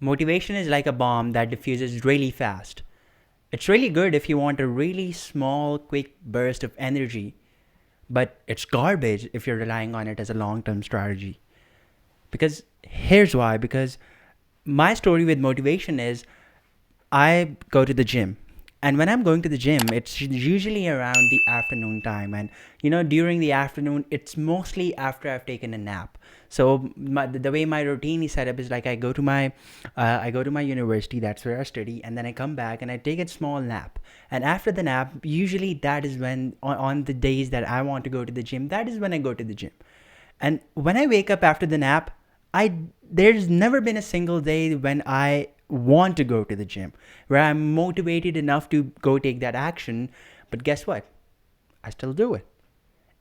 Motivation is like a bomb that diffuses really fast. It's really good if you want a really small, quick burst of energy, but it's garbage if you're relying on it as a long term strategy. Because here's why. Because my story with motivation is I go to the gym. And when I'm going to the gym, it's usually around the afternoon time. And, during the afternoon, it's mostly after I've taken a nap. So the way my routine is set up is like I go to my university. That's where I study, and then I come back and I take a small nap. And after the nap, usually that is when on the days that I want to go to the gym, that is when I go to the gym. And when I wake up after the nap, I there's never been a single day when I want to go to the gym where I'm motivated enough to go take that action. But guess what? I still do it.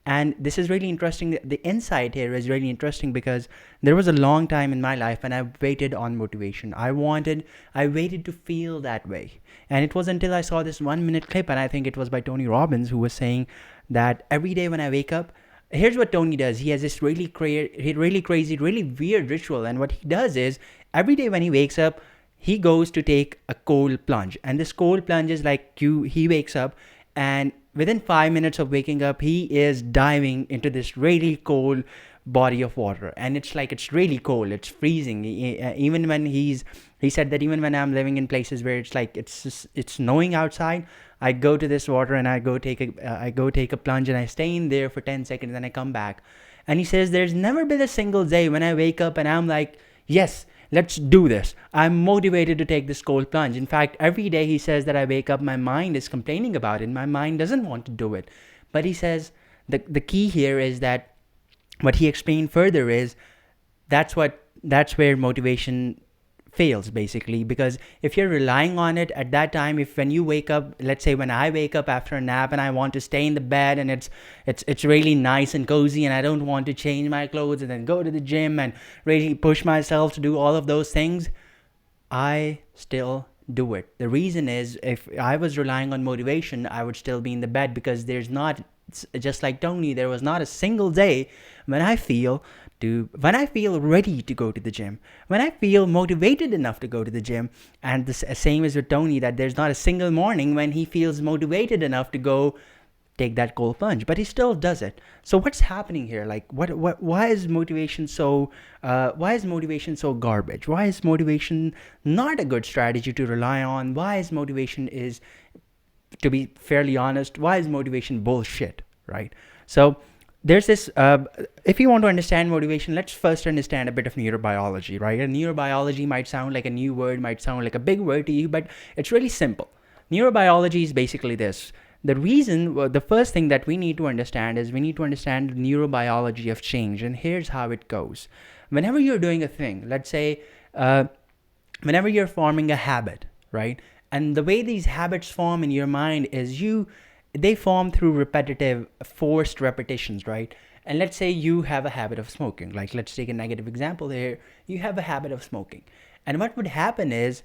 And this is really interesting. The insight here is really interesting because there was a long time in my life when I waited on motivation. I waited to feel that way. And it was until I saw this 1 minute clip, and I think it was by Tony Robbins, who was saying that every day when I wake up, here's what Tony does. He has this really crazy, really weird ritual. And what he does is every day when he wakes up, he goes to take a cold plunge. And this cold plunge is like he wakes up, and within 5 minutes of waking up, he is diving into this really cold body of water. And it's really cold. It's freezing. Even when he said that even when I'm living in places where it's snowing outside, I go to this water and I go take a plunge, and I stay in there for 10 seconds and I come back. And he says there's never been a single day when I wake up and I'm like, yes, let's do this. I'm motivated to take this cold plunge. In fact, every day he says that I wake up, my mind is complaining about it. My mind doesn't want to do it. But he says the key here is that what he explained further is that's where motivation fails, basically. Because if you're relying on it at that time, if when you wake up, let's say when I wake up after a nap and I want to stay in the bed and it's really nice and cozy and I don't want to change my clothes and then go to the gym and really push myself to do all of those things, I still do it. The reason is, if I was relying on motivation, I would still be in the bed, because there's not, just like Tony, there was not a single day when I feel ready to go to the gym, when I feel motivated enough to go to the gym. And the same is with Tony, that there's not a single morning when he feels motivated enough to go take that cold plunge, but he still does it. So what's happening here? Like, why is motivation so garbage? Why is motivation not a good strategy to rely on? To be fairly honest, why is motivation bullshit, right? So there's this, if you want to understand motivation, let's first understand a bit of neurobiology, right? And neurobiology might sound like a new word, might sound like a big word to you, but it's really simple. Neurobiology is basically this. The first thing that we need to understand is we need to understand the neurobiology of change. And here's how it goes. Whenever you're doing a thing, let's say, whenever you're forming a habit, right? And the way these habits form in your mind is they form through repetitive, forced repetitions, right? And let's say you have a habit of smoking. Like, let's take a negative example here. You have a habit of smoking. And what would happen is,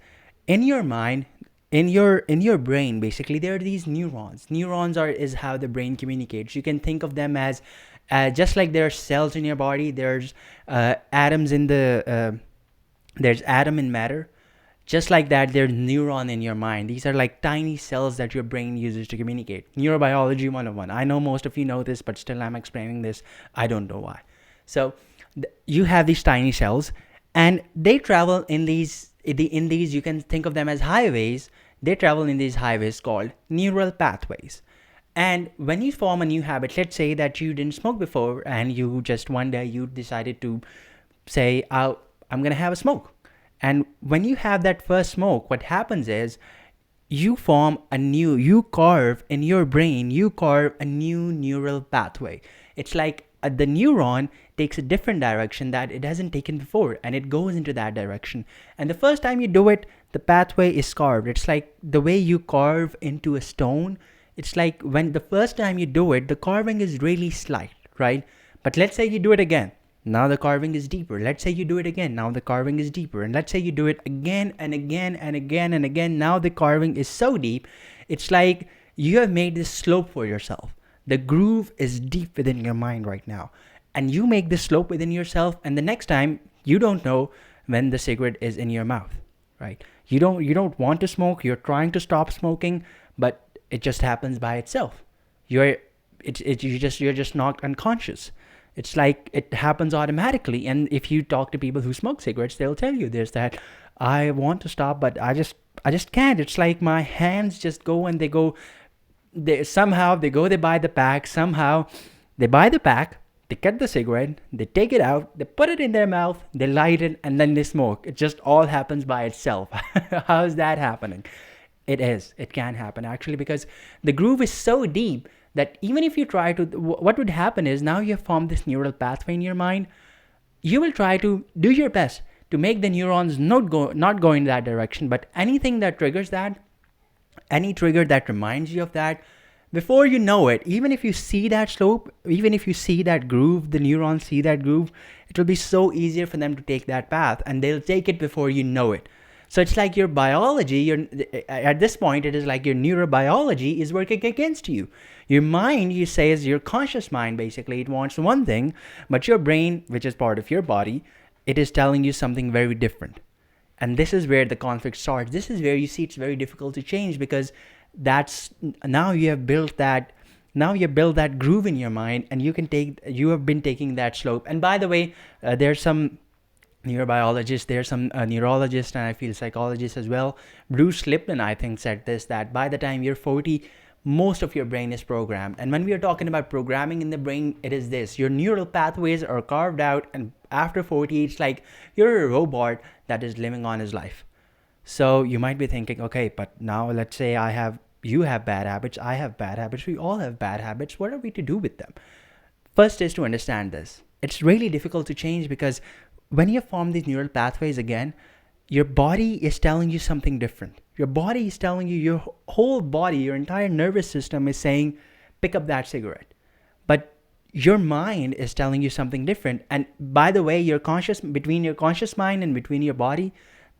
in your mind, in your brain, basically, there are these neurons. Is how the brain communicates. You can think of them as just like there are cells in your body. There's atoms there's atom in matter. Just like that, there's neuron in your mind. These are like tiny cells that your brain uses to communicate. Neurobiology 101. I know most of you know this, but still I'm explaining this. I don't know why. So you have these tiny cells, and they travel in these, you can think of them as highways. They travel in these highways called neural pathways. And when you form a new habit, let's say that you didn't smoke before, and you just one day you decided to say, I'm going to have a smoke. And when you have that first smoke, what happens is you carve in your brain, a new neural pathway. It's like the neuron takes a different direction that it hasn't taken before, and it goes into that direction. And the first time you do it, the pathway is carved. It's like the way you carve into a stone. It's like when the first time you do it, the carving is really slight, right? But let's say you do it again. Now the carving is deeper. Let's say you do it again. Now the carving is deeper. And let's say you do it again and again and again and again. Now the carving is so deep. It's like you have made this slope for yourself. The groove is deep within your mind right now. And you make this slope within yourself. And the next time, you don't know when the cigarette is in your mouth. right? You don't want to smoke. You're trying to stop smoking, but it just happens by itself. You're you're just knocked unconscious. It's like it happens automatically. And if you talk to people who smoke cigarettes, they'll tell you there's that, I want to stop, but I just can't. It's like my hands just go and they go. They buy the pack. Somehow they buy the pack, they cut the cigarette, they take it out, they put it in their mouth, they light it, and then they smoke. It just all happens by itself. How is that happening? It is. It can happen actually, because the groove is so deep that even if you try to, what would happen is, now you have formed this neural pathway in your mind. You will try to do your best to make the neurons not go in that direction, but anything that triggers that, any trigger that reminds you of that, before you know it, even if you see that slope, even if you see that groove, the neurons see that groove, it will be so easier for them to take that path, and they'll take it before you know it. So it's like your biology, at this point, it is like your neurobiology is working against you. Your mind, you say, is your conscious mind, basically. It wants one thing, but your brain, which is part of your body, it is telling you something very different. And this is where the conflict starts. This is where you see it's very difficult to change, because that's now you have built that groove in your mind, and you have been taking that slope. And by the way, there's some neurobiologists, there's some neurologists, and I feel psychologists as well. Bruce Lipton, I think, said this, that by the time you're 40, most of your brain is programmed. And when we are talking about programming in the brain, it is this: your neural pathways are carved out, and after 40, it's like you're a robot that is living on his life. So you might be thinking, okay, but now let's say you have bad habits, I have bad habits, we all have bad habits. What are we to do with them? First is to understand this. It's really difficult to change, because when you form these neural pathways again, your body is telling you something different. Your body is telling you, your whole body, your entire nervous system is saying, pick up that cigarette. But your mind is telling you something different. And by the way, between your conscious mind and between your body,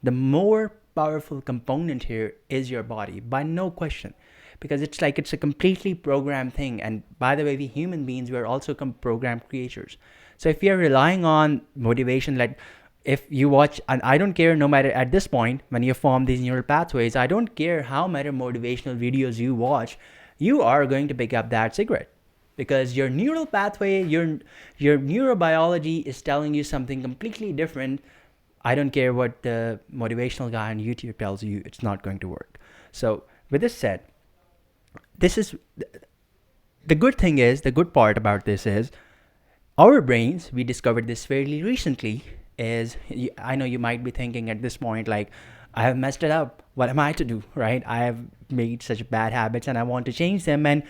the more powerful component here is your body, by no question, because it's like it's a completely programmed thing. And by the way, we human beings, we're also programmed creatures. So if you're relying on motivation, like if you watch, and I don't care, no matter at this point, when you form these neural pathways, I don't care how many motivational videos you watch, you are going to pick up that cigarette, because your neural pathway, your neurobiology is telling you something completely different. I don't care what the motivational guy on YouTube tells you, it's not going to work. So with this said, this is the good part about this is, our brains, we discovered this fairly recently, is, I know you might be thinking at this point, like, I have messed it up. What am I to do, right? I have made such bad habits and I want to change them. And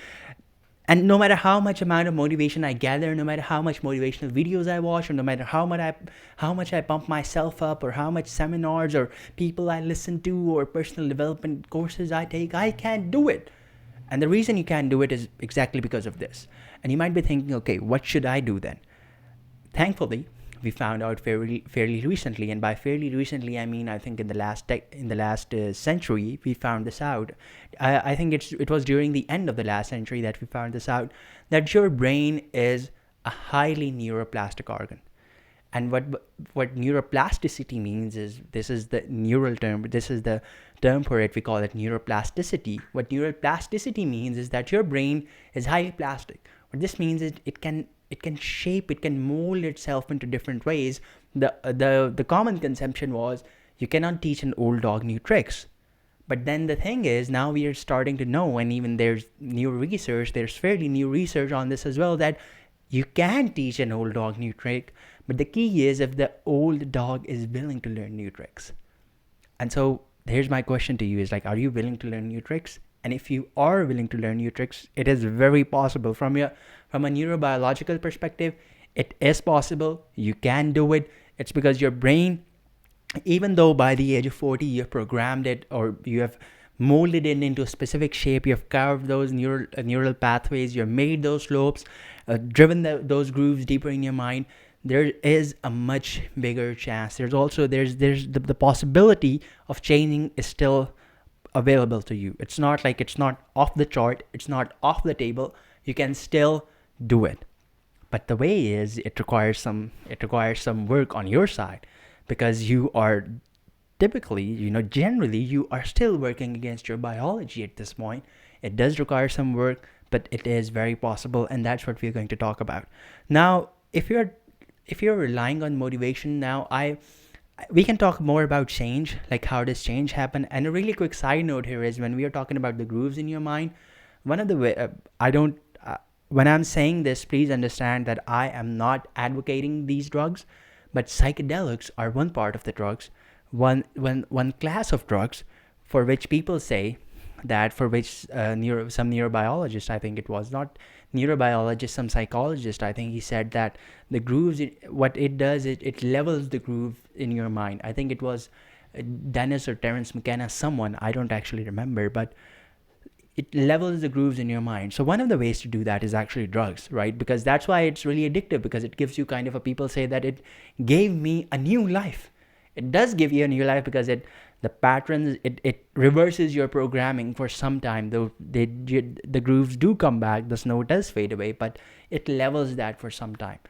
no matter how much amount of motivation I gather, no matter how much motivational videos I watch, or no matter how much I pump myself up, or how much seminars or people I listen to, or personal development courses I take, I can't do it. And the reason you can't do it is exactly because of this. And you might be thinking, okay, what should I do then? Thankfully, we found out fairly recently, and by fairly recently, I mean, I think in the last century, we found this out. I think it was during the end of the last century that we found this out, that your brain is a highly neuroplastic organ. And what neuroplasticity means is, this is the neural term, this is the term for it, we call it neuroplasticity. What neuroplasticity means is that your brain is highly plastic. What this means is it can shape, it can mold itself into different ways. The common conception was, you cannot teach an old dog new tricks. But then the thing is, now we are starting to know, and even there's fairly new research on this as well, that you can teach an old dog new trick, but the key is if the old dog is willing to learn new tricks. And so here's my question to you is, like, are you willing to learn new tricks? And if you are willing to learn new tricks, it is very possible. From a neurobiological perspective, it is possible. You can do it. It's because your brain, even though by the age of 40 you have programmed it, or you have molded it into a specific shape, you have carved those neural pathways, you have made those slopes, driven those grooves deeper in your mind, there is a much bigger chance. There's the possibility of changing is still available to you. It's not like it's not off the chart, it's not off the table. You can still do it. But the way is, it requires some work on your side, because you are typically, generally, you are still working against your biology at this point. It does require some work, but it is very possible, and that's what we're going to talk about. Now, if you're relying on motivation now, I we can talk more about change, like how does change happen. And a really quick side note here is when we are talking about the grooves in your mind, one of the way I don't when I'm saying this, please understand that I am not advocating these drugs, but psychedelics are one part of the drugs, one class of drugs for which people say that for which some neurobiologist, I think it was not neurobiologist, some psychologist, I think he said that the grooves, what it does, it levels the groove in your mind. I think it was Dennis or Terence McKenna, someone, I don't actually remember, but it levels the grooves in your mind. So one of the ways to do that is actually drugs, right? Because that's why it's really addictive, because it gives you kind of a, people say that it gave me a new life. It does give you a new life because the patterns, it reverses your programming for some time, though the grooves do come back, the snow does fade away, but it levels that for some time.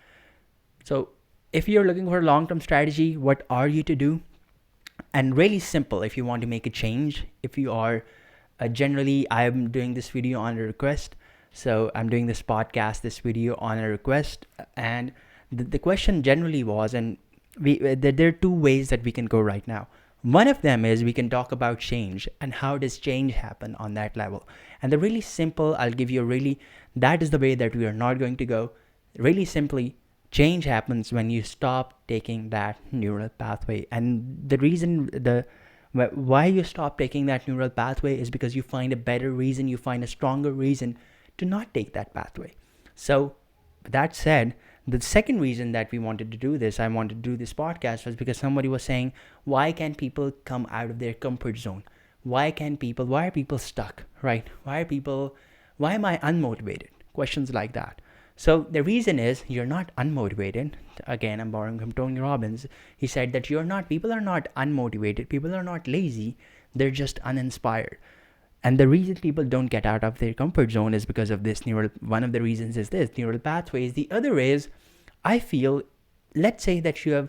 So if you're looking for a long-term strategy, what are you to do? And really simple, if you want to make a change, if you are generally, I'm doing this video on a request. So I'm doing this podcast, this video on a request. And the question generally was, and there are two ways that we can go right now. One of them is we can talk about change and how does change happen on that level. And the really simple, I'll give you a really, that is the way that we are not going to go. Really simply, change happens when you stop taking that neural pathway. And the reason, why you stop taking that neural pathway is because you find a better reason, you find a stronger reason to not take that pathway. So that said, the second reason that we wanted to do this, I wanted to do this podcast, was because somebody was saying, why can't people come out of their comfort zone? Why are people stuck, right? Why am I unmotivated? Questions like that. So the reason is you're not unmotivated. Again, I'm borrowing from Tony Robbins. He said that people are not unmotivated. People are not lazy. They're just uninspired. And the reason people don't get out of their comfort zone is because of this one of the reasons is this neural pathways. The other is, I feel, let's say that you have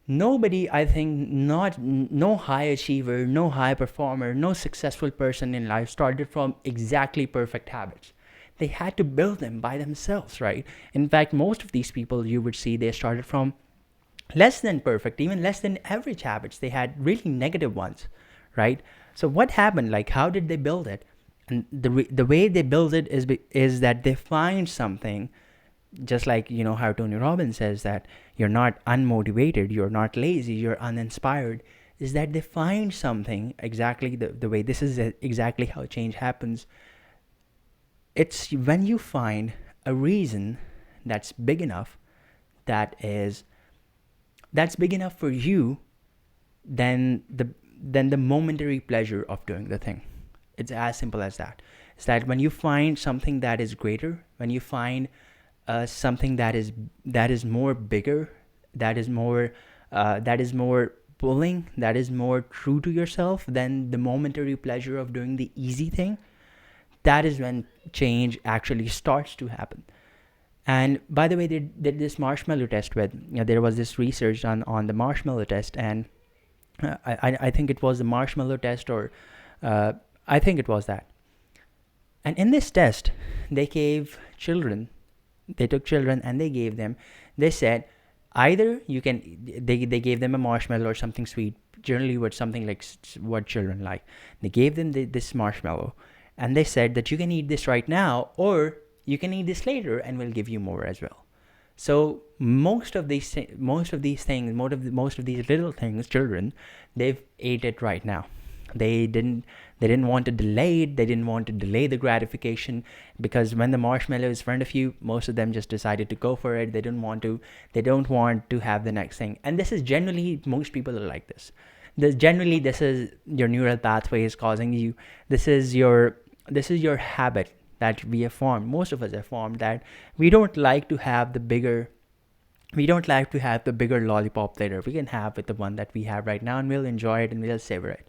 nobody, I think, no high achiever, no high performer, no successful person in life started from exactly perfect habits. They had to build them by themselves, right? In fact, most of these people you would see, they started from less than perfect, even less than average habits. They had really negative ones, right? So what happened? Like, how did they build it? And the way they build it is that they find something, just like, how Tony Robbins says that you're not unmotivated, you're not lazy, you're uninspired, is that they find something, exactly the way, this is exactly how change happens. It's when you find a reason that's big enough, that's big enough for you, than the momentary pleasure of doing the thing. It's as simple as that. It's that when you find something that is greater, when you find something that is more bigger, that is more pulling, that is more true to yourself than the momentary pleasure of doing the easy thing, that is when change actually starts to happen. And by the way, they did this marshmallow test with, there was this research on the marshmallow test, and I think it was the marshmallow test, or I think it was that. And in this test, they took children and they said, either you can, they gave them a marshmallow or something sweet, generally with something like what children like. They gave them this marshmallow, and they said that you can eat this right now, or you can eat this later, and we'll give you more as well. So most of these things, most of these little things, children, they've ate it right now. They didn't want to delay it. They didn't want to delay the gratification, because when the marshmallow is in front of you, most of them just decided to go for it. They don't want to have the next thing. And this is generally, most people are like this. This is your neural pathway is causing you. This is your habit that we have formed. Most of us have formed that we don't like to have the bigger lollipop later. We can have it, the one that we have right now, and we'll enjoy it and we'll savor it.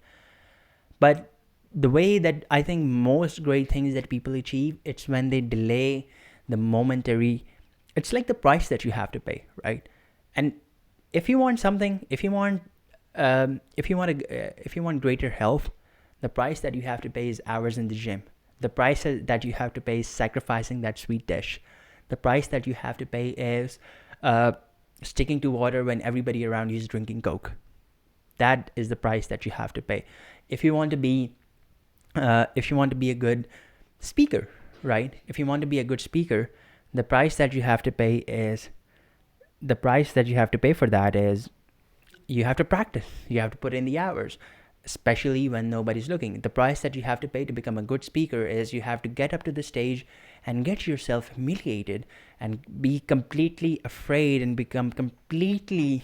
But the way that I think most great things that people achieve, it's when they delay the momentary. It's like the price that you have to pay, right? And if you want if you want greater health, the price that you have to pay is hours in the gym. The price that you have to pay is sacrificing that sweet dish. The price that you have to pay is uh, sticking to water when everybody around you is drinking Coke. That is the price that you have to pay. If you want to be, if you want to be a good speaker, right? If you want to be a good speaker, the price that you have to pay is the price that you have to pay for that is you have to practice. You have to put in the hours, especially when nobody's looking. The price that you have to pay to become a good speaker is you have to get up to the stage and get yourself humiliated and be completely afraid and become completely,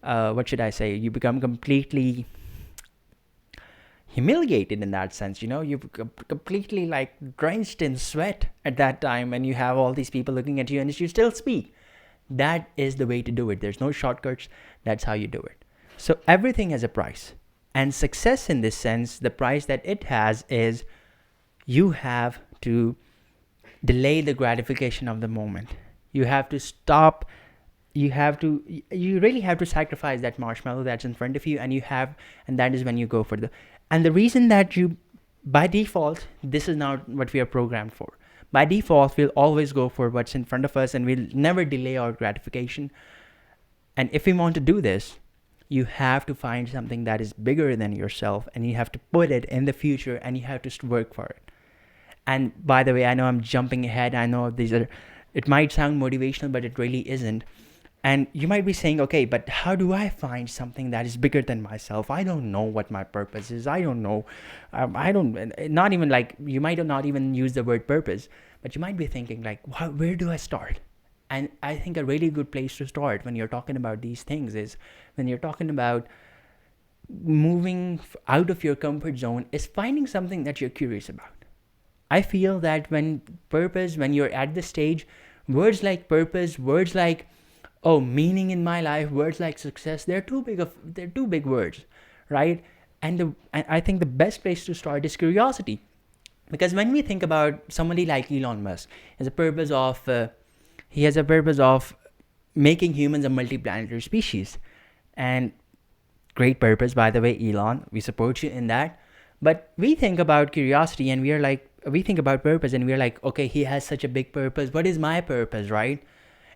what should I say? You become completely humiliated in that sense. You're completely like drenched in sweat at that time, and you have all these people looking at you, and you still speak. That is the way to do it. There's no shortcuts. That's how you do it. So everything has a price. And success in this sense, the price that it has is you have to delay the gratification of the moment. You have to stop. You really have to sacrifice that marshmallow that's in front of you, and that is when you go for and the reason that by default, this is not what we are programmed for. By default, we'll always go for what's in front of us, and we'll never delay our gratification. And if we want to do this, you have to find something that is bigger than yourself, and you have to put it in the future, and you have to work for it. And by the way, I know I'm jumping ahead. I know it might sound motivational, but it really isn't. And you might be saying, okay, but how do I find something that is bigger than myself? I don't know what my purpose is. I don't know. Not even like, you might not even use the word purpose, but you might be thinking like, where do I start? And I think a really good place to start when you're talking about these things is when you're talking about moving out of your comfort zone is finding something that you're curious about. I feel that when you're at this stage, words like purpose, words like meaning in my life, words like success, they're too big words, right? And I think the best place to start is curiosity, because when we think about somebody like Elon Musk, he has a purpose of making humans a multi-planetary species, and great purpose, by the way, Elon. We support you in that. But we think about curiosity, and we think about purpose, and we're like, okay, he has such a big purpose. What is my purpose, right?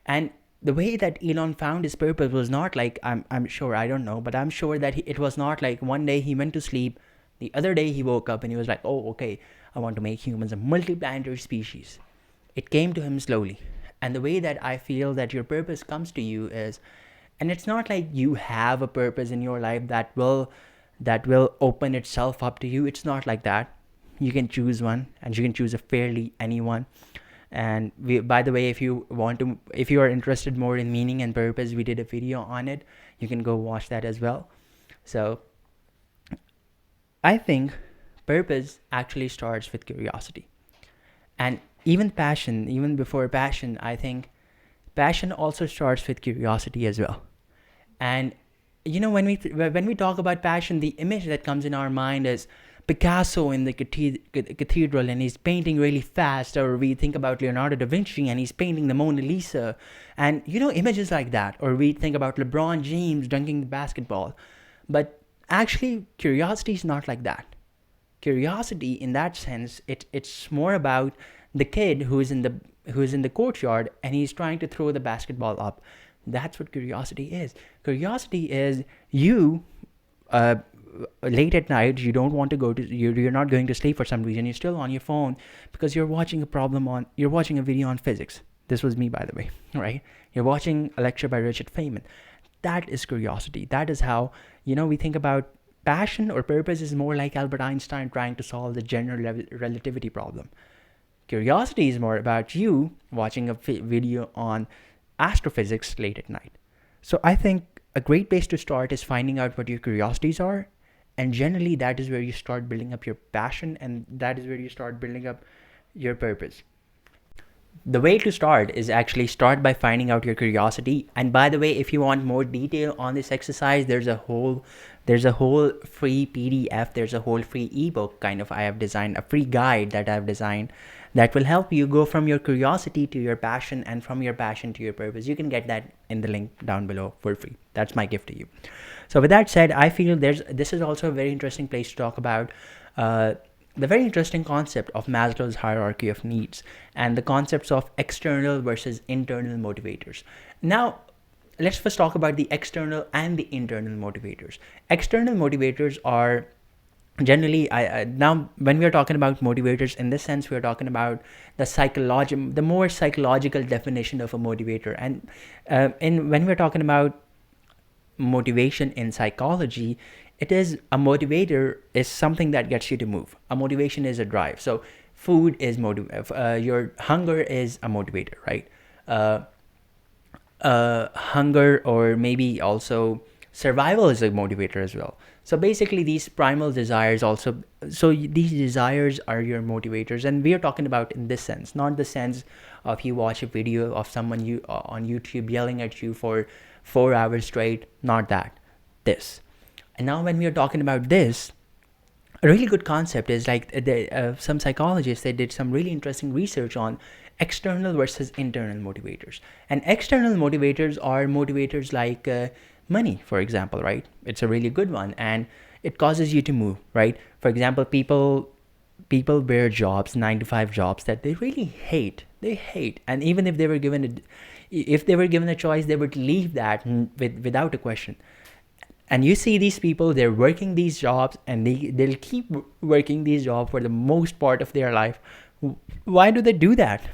And the way that Elon found his purpose was not like, I'm sure, I don't know, but I'm sure that it was not like one day he went to sleep, the other day he woke up and he was like, oh, okay, I want to make humans a multi-planetary species. It came to him slowly. And the way that I feel that your purpose comes to you is, and it's not like you have a purpose in your life that will open itself up to you. It's not like that. You can choose one, and you can choose a fairly anyone. And by the way, if you are interested more in meaning and purpose, we did a video on it. You can go watch that as well. So I think purpose actually starts with curiosity, and even before passion, I think passion also starts with curiosity as well. And when we talk about passion, the image that comes in our mind is Picasso in the cathedral, and he's painting really fast. Or we think about Leonardo da Vinci and he's painting the Mona Lisa, and images like that. Or we think about LeBron James dunking the basketball. But actually, curiosity is not like that. Curiosity, in that sense, it's more about the kid who is in the courtyard and he's trying to throw the basketball up. That's what curiosity is. Curiosity is you. Late at night, you don't want to you're not going to sleep for some reason. You're still on your phone because you're watching a video on physics. This was me, by the way, right? You're watching a lecture by Richard Feynman. That is curiosity. That is how, we think about passion or purpose is more like Albert Einstein trying to solve the general relativity problem. Curiosity is more about you watching a video on astrophysics late at night. So I think a great place to start is finding out what your curiosities are. And generally, that is where you start building up your passion, and that is where you start building up your purpose. The way to start is actually start by finding out your curiosity. And by the way, if you want more detail on this exercise, there's a whole free PDF, there's a whole free ebook I have designed, a free guide that I've designed that will help you go from your curiosity to your passion, and from your passion to your purpose. You can get that in the link down below for free. That's my gift to you. So with that said, I feel this is also a very interesting place to talk about the very interesting concept of Maslow's hierarchy of needs, and the concepts of external versus internal motivators. Now, let's first talk about the external and the internal motivators. External motivators are generally, now when we are talking about motivators in this sense, we are talking about the more psychological definition of a motivator. And when we're talking about motivation in psychology, it is a motivator is something that gets you to move. A motivation is a drive. So food is your hunger is a motivator, right? Hunger, or maybe also survival, is a motivator as well. So basically these primal desires also, so these desires are your motivators, and we are talking about in this sense, not the sense of you watch a video of someone you on YouTube yelling at you for 4 hours straight, not that, this. And now when we are talking about this, a really good concept is like some psychologists, they did some really interesting research on external versus internal motivators. And external motivators are motivators like money, for example, right? It's a really good one, and it causes you to move, right? For example, people bear jobs, 9 to 5 jobs that they really hate. They hate, and even if they were given a choice, they would leave that without a question. And you see these people, they're working these jobs, and they'll keep working these jobs for the most part of their life. Why do they do that?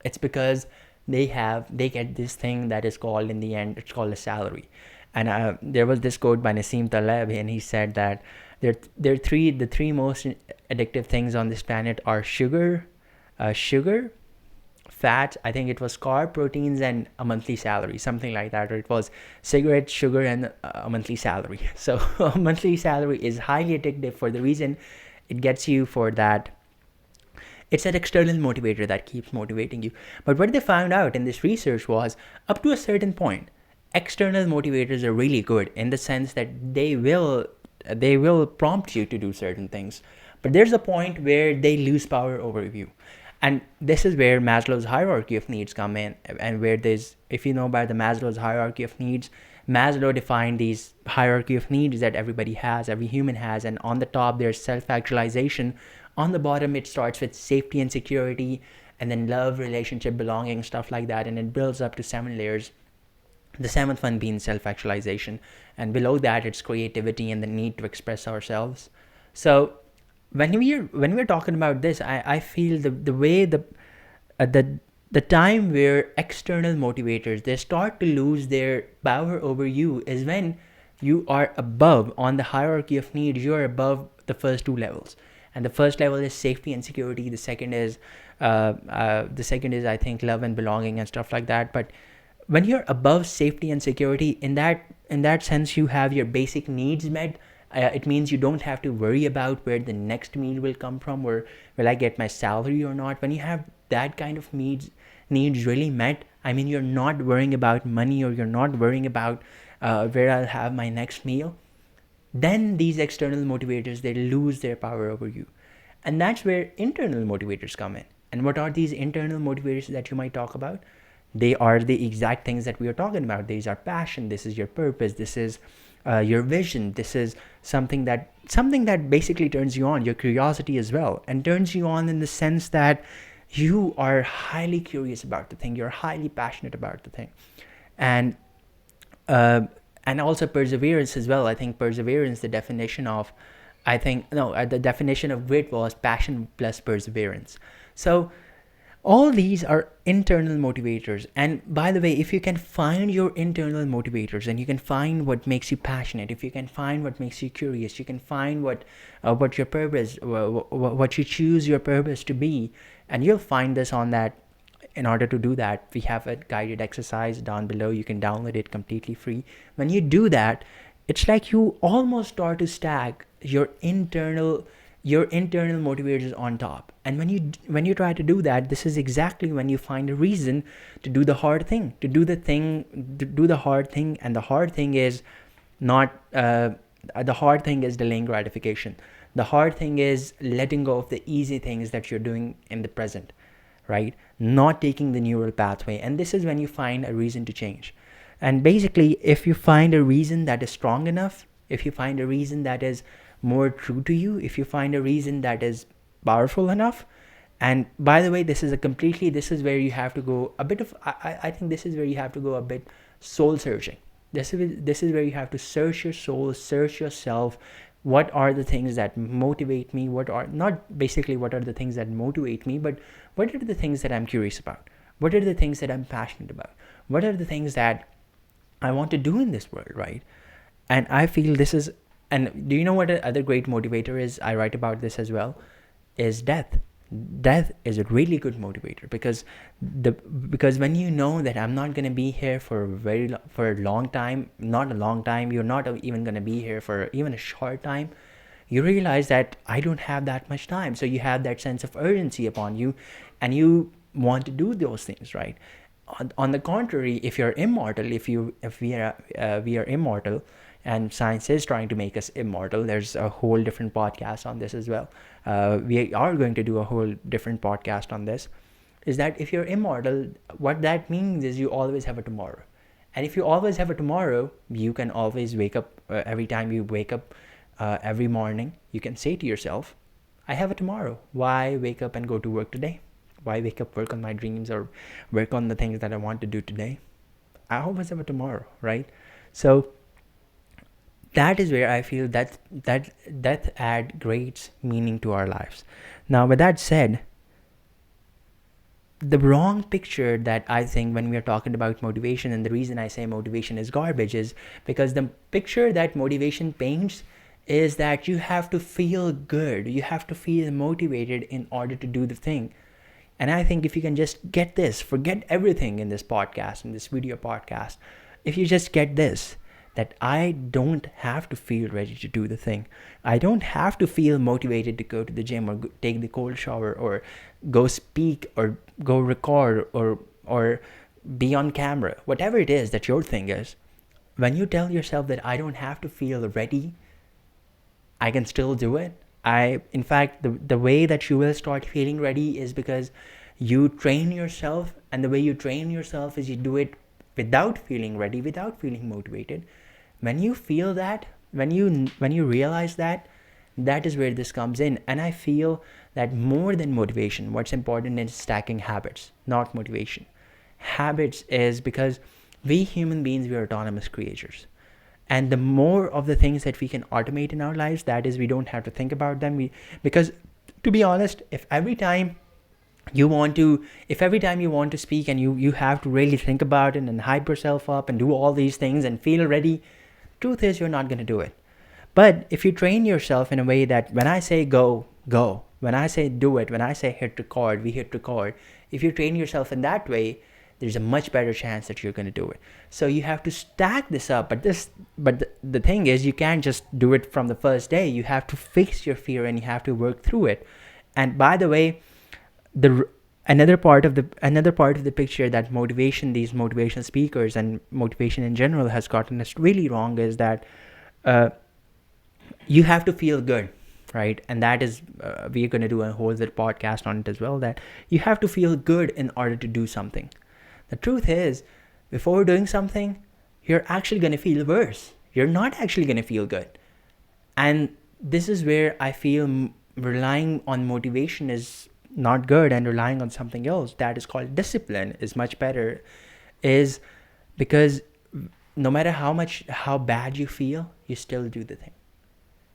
It's because they get this thing that is called, in the end, it's called a salary. And there was this quote by Nassim Taleb, and he said that the three most addictive things on this planet are sugar, fat, I think it was carb, proteins, and a monthly salary, something like that. Or it was cigarette, sugar, and a monthly salary. So a monthly salary is highly addictive for the reason it gets you for that. It's an external motivator that keeps motivating you. But what they found out in this research was, up to a certain point, external motivators are really good, in the sense that they will prompt you to do certain things. But there's a point where they lose power over you. And this is where Maslow's hierarchy of needs come in, and where if you know about the Maslow's hierarchy of needs, Maslow defined these hierarchy of needs that everybody has, every human has, and on the top there's self-actualization. On the bottom it starts with safety and security, and then love, relationship, belonging, stuff like that, and it builds up to 7 layers. The 7th one being self-actualization, and below that it's creativity and the need to express ourselves. So when we're talking about this, I feel the time where external motivators, they start to lose their power over you, is when you are above on the hierarchy of needs. You are above the first 2 levels, and the first level is safety and security. The second is I think love and belonging and stuff like that. But when you're above safety and security, in that sense, you have your basic needs met. It means you don't have to worry about where the next meal will come from, or will I get my salary or not. When you have that kind of needs really met, I mean, you're not worrying about money, or you're not worrying about where I'll have my next meal. Then these external motivators, they lose their power over you. And that's where internal motivators come in. And what are these internal motivators that you might talk about? They are the exact things that we are talking about. These are passion. This is your purpose. This is your vision. This is something that basically turns you on, your curiosity as well, and turns you on in the sense that you are highly curious about the thing. You're highly passionate about the thing. And also perseverance as well. I think perseverance, the definition of grit was passion plus perseverance. So all these are internal motivators. And by the way, if you can find your internal motivators, and you can find what makes you passionate, if you can find what makes you curious, you can find what your purpose, what you choose your purpose to be, and you'll find this on that. In order to do that, we have a guided exercise down below. You can download it completely free. When you do that, it's like you almost start to stack your internal motivators on top. And when you try to do that, this is exactly when you find a reason to do the hard thing, and the hard thing is not the hard thing is delaying gratification. The hard thing is letting go of the easy things that you're doing in the present. right? Not taking the neural pathway. And this is when you find a reason to change. And basically, if you find a reason that is strong enough, if you find a reason that is more true to you, if you find a reason that is powerful enough, and by the way, this is where you have to go a bit of, I think this is where you have to go a bit soul searching. This is where you have to search your soul, search yourself. What are the things that motivate me? What are not basically what are the things that motivate me, but what are the things that I'm curious about? What are the things that I'm passionate about? What are the things that I want to do in this world, right? And I feel this is, and do you know what other great motivator is? I write about this as well, is death. Death is a really good motivator because when you know that I'm not going to be here for a long time, not a long time, you're not even going to be here for even a short time, you realize that I don't have that much time. So you have that sense of urgency upon you, and you want to do those things, right? On the contrary, if you're immortal, if we are immortal, and science is trying to make us immortal, there's a whole different podcast on this as well. We are going to do a whole different podcast on this. Is that if you're immortal, what that means is you always have a tomorrow. And if you always have a tomorrow, you can always wake up, every time you wake up every morning, you can say to yourself, I have a tomorrow. Why wake up and go to work today? Why wake up, work on my dreams, or work on the things that I want to do today? I always have a tomorrow, right? So that is where I feel that death adds great meaning to our lives. Now, with that said, the wrong picture that I think when we are talking about motivation, and the reason I say motivation is garbage is because the picture that motivation paints is that you have to feel good, you have to feel motivated in order to do the thing. And I think if you can just get this, forget everything in this podcast, in this video podcast, if you just get this, that I don't have to feel ready to do the thing. I don't have to feel motivated to go to the gym or take the cold shower or go speak or go record or be on camera. Whatever it is that your thing is, when you tell yourself that I don't have to feel ready, I can still do it. In fact, the way that you will start feeling ready is because you train yourself, and the way you train yourself is you do it without feeling ready, without feeling motivated. When you feel that, when you realize that, that is where this comes in. And I feel that more than motivation, what's important is stacking habits, not motivation. Habits is because we human beings, we are autonomous creatures. And the more of the things that we can automate in our lives, that is, we don't have to think about them. Because to be honest, if every time you want to speak and you have to really think about it and hype yourself up and do all these things and feel ready, truth is you're not going to do it. But if you train yourself in a way that when I say go, go. When I say do it, when I say hit record, we hit record. If you train yourself in that way, there's a much better chance that you're going to do it. So you have to stack this up. But the thing is, you can't just do it from the first day. You have to fix your fear and you have to work through it. And by the way, another part of the picture that these motivation speakers and motivation in general has gotten us really wrong is that you have to feel good, right? And that is we're going to do a whole other podcast on it as well, that you have to feel good in order to do something. The truth is, before doing something, you're actually going to feel worse. You're not actually going to feel good. And this is where I feel relying on motivation is not good, and relying on something else that is called discipline is much better, is because no matter how bad you feel, you still do the thing,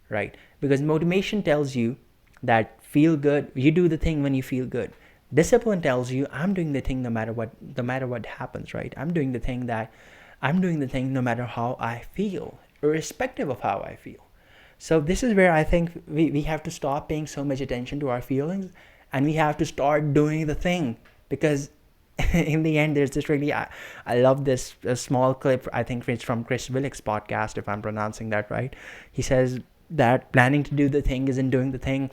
right? Because motivation tells you that feel good, you do the thing when you feel good. Discipline tells you I'm doing the thing no matter what happens, right? I'm doing the thing no matter how I feel, irrespective of how I feel. So this is where I think we have to stop paying so much attention to our feelings, and we have to start doing the thing. Because in the end, there's this really, I love this small clip, I think it's from Chris Willick's podcast, if I'm pronouncing that right. He says that planning to do the thing isn't doing the thing.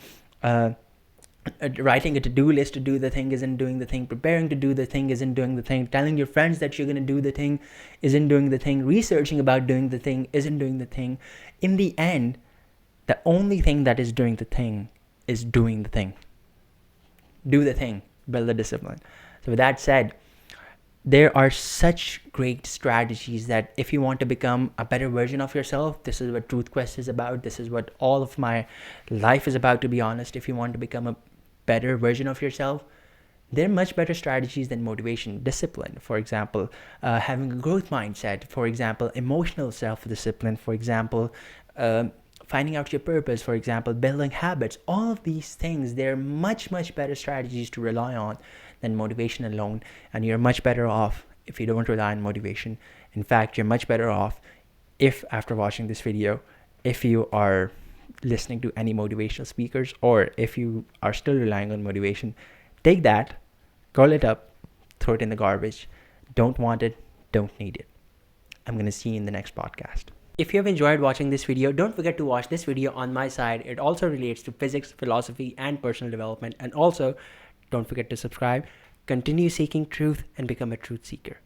Writing a to-do list to do the thing isn't doing the thing. Preparing to do the thing isn't doing the thing. Telling your friends that you're going to do the thing isn't doing the thing. Researching about doing the thing isn't doing the thing. In the end, the only thing that is doing the thing is doing the thing. Do the thing. build the discipline. So with that said, there are such great strategies that if you want to become a better version of yourself, this is what TruthQuest is about. This is what all of my life is about, to be honest. If you want to become a better version of yourself, there are much better strategies than motivation. Discipline, for example, having a growth mindset, for example, emotional self-discipline, for example, finding out your purpose, for example, building habits. All of these things, they're much, much better strategies to rely on than motivation alone. And you're much better off if you don't rely on motivation. In fact, you're much better off if, after watching this video, if you are listening to any motivational speakers, or if you are still relying on motivation, take that, curl it up, throw it in the garbage. Don't want it, don't need it. I'm going to see you in the next podcast. If you have enjoyed watching this video, don't forget to watch this video on my side. It also relates to physics, philosophy, and personal development. And also, don't forget to subscribe. Continue seeking truth and become a truth seeker.